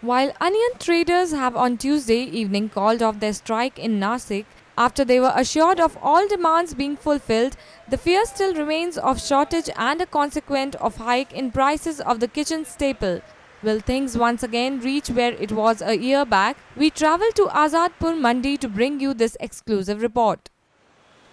While onion traders have on Tuesday evening called off their strike in Nasik after they were assured of all demands being fulfilled, the fear still remains of shortage and a consequent of hike in prices of the kitchen staple. Will things once again reach where it was a year back? We travel to Azadpur Mandi to bring you this exclusive report.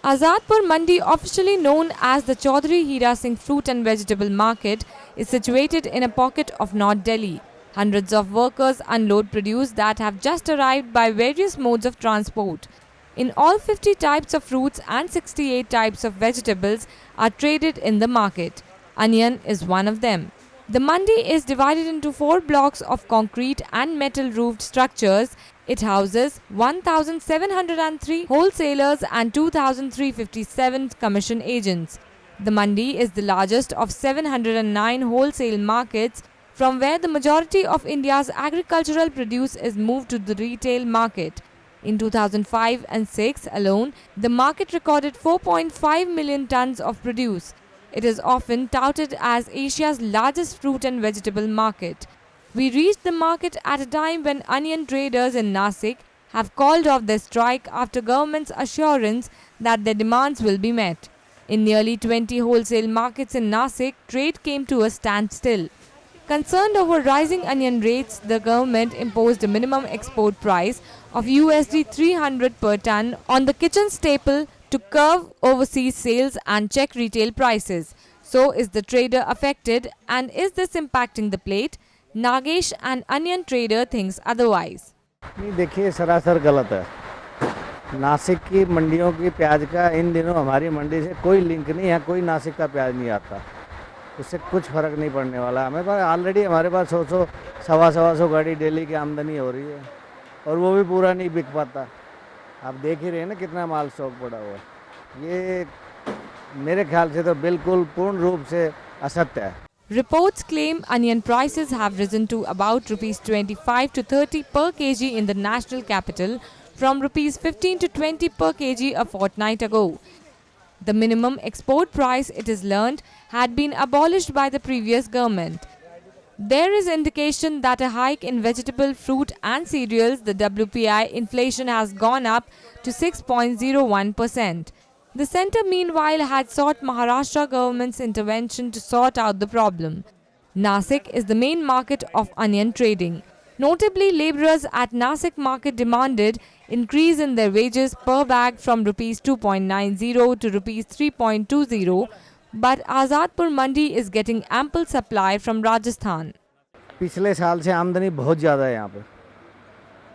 Azadpur Mandi, officially known as the Chaudhry Hira Singh Fruit and Vegetable Market, is situated in a pocket of North Delhi. Hundreds of workers unload produce that have just arrived by various modes of transport. In all, 50 types of fruits and 68 types of vegetables are traded in the market. Onion is one of them. The mandi is divided into 4 blocks of concrete and metal roofed structures. It houses 1,703 wholesalers and 2,357 commission agents. The mandi is the largest of 709 wholesale markets from where the majority of India's agricultural produce is moved to the retail market. In 2005 and 6 alone, the market recorded 4.5 million tons of produce. It is often touted as Asia's largest fruit and vegetable market. We reached the market at a time when onion traders in Nasik have called off their strike after government's assurance that their demands will be met. In nearly 20 wholesale markets in Nasik, trade came to a standstill. Concerned over rising onion rates, the government imposed a minimum export price of USD 300 per ton on the kitchen staple to curb overseas sales and check retail prices. So is the trader affected, and is this impacting the plate? Nagesh, an onion trader, thinks otherwise. नहीं, देखिए सरासर गलत है। नासिक की मंडियों की प्याज का इन दिनों हमारी मंडी से कोई लिंक नहीं है, कोई नासिक का प्याज नहीं आता। उससे कुछ फ़र्क नहीं पड़ने वाला। हमें पास ऑलरेडी हमारे पास 100 सवा सौ गाड़ी डेली की आमदनी हो रही है और वो भी पूरा नहीं बिक पाता। आप देख ही रहे हैं ना कितना माल स्टॉक पड़ा हुआ है। ये मेरे ख्याल से तो बिल्कुल पूर्ण रूप से असत्य है। Reports claim onion prices have risen to about Rs 25 to 30 per kg in the national capital from Rs 15 to 20 per kg a fortnight ago. The minimum export price, it is learned, had been abolished by the previous government. There is indication that a hike in vegetable, fruit and cereals, the WPI inflation has gone up to 6.01%. The centre meanwhile had sought Maharashtra government's intervention to sort out the problem. Nasik is the main market of onion trading. Notably, labourers at Nasik market demanded increase in their wages per bag from Rs 2.90 to Rs 3.20, but Azadpur Mandi is getting ample supply from Rajasthan. पिछले साल से आमदनी बहुत ज़्यादा है यहाँ पे।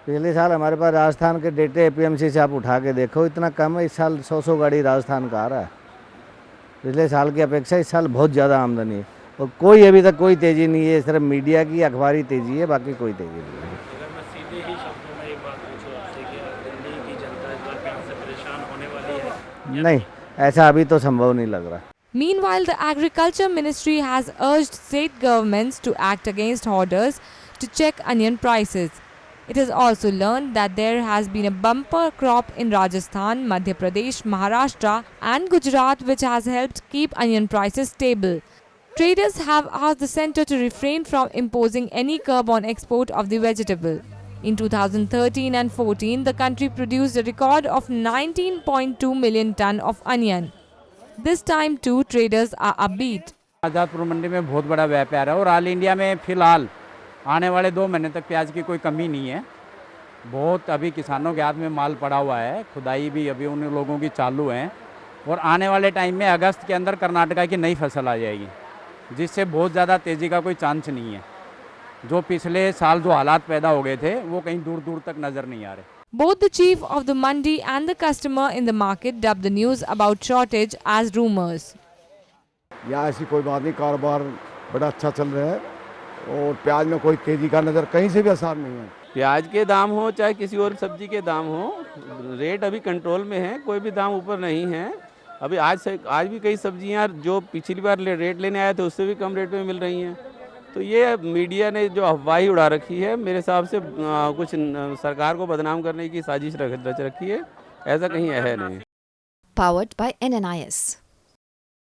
पिछले साल हमारे पास राजस्थान के डेटे एपीएमसी से आप उठा के देखो, इतना कम है। इस साल 100 गाड़ी राजस्थान का आ रहा है। पिछले साल की अपेक्षा इस साल बहुत ज़्यादा आमदनी है और कोई अभी तक कोई तेज़ी नहीं है। सिर्फ मीडिया की अखबारी तेज़ी है, बाकी कोई तेज़ी नहीं है। अगर मैं सीधे ही शब्दों में एक बात पूछूं आपसे कि दिल्ली की जनता इस बार प्याज से परेशान होने वाली है? नहीं, ऐसा अभी तो संभव नहीं लग रहा। Meanwhile, the Agriculture Ministry has urged state governments to act against hoarders to check onion prices. It has also learned that there has been a bumper crop in Rajasthan, Madhya Pradesh, Maharashtra and Gujarat, which has helped keep onion prices stable. Traders have asked the centre to refrain from imposing any curb on export of the vegetable. In 2013 and 14, the country produced a record of 19.2 million ton of onion. This time too, traders are upbeat. Azadpur मंडी में बहुत बड़ा व्यापार है और all India में फ़िलहाल आने वाले 2 महीने तक प्याज की कोई कमी नहीं है। बहुत अभी किसानों के हाथ में माल पड़ा हुआ है, खुदाई भी अभी उन लोगों की चालू है और आने वाले टाइम में अगस्त के अंदर कर्नाटका की नई फसल आ जाएगी, जिससे बहुत ज़्यादा तेज़ी का कोई चांस नहीं है। जो पिछले साल जो हालात पैदा हो गए थे वो कहीं दूर दूर तक नज़र नहीं आ रहे। Both the chief of the mandi and the customer in the market dubbed the news about shortage as rumors. यहाँ ऐसी कोई बात नहीं, कारोबार बड़ा अच्छा चल रहा है और प्याज में कोई तेजी का नज़र कहीं से भी असर नहीं है। प्याज के दाम हो चाहे किसी और सब्जी के दाम हो, रेट अभी कंट्रोल में है, कोई भी दाम ऊपर नहीं है। अभी आज भी कई सब्जियां जो पिछली बार रेट लेने आए थे उससे भी कम रेट में मिल रही हैं। तो ये मीडिया ने जो अफवाही उड़ा रखी है, मेरे हिसाब से कुछ सरकार को बदनाम करने की साजिश रच रखी है, ऐसा कहीं है नहीं। Powered by NNIS.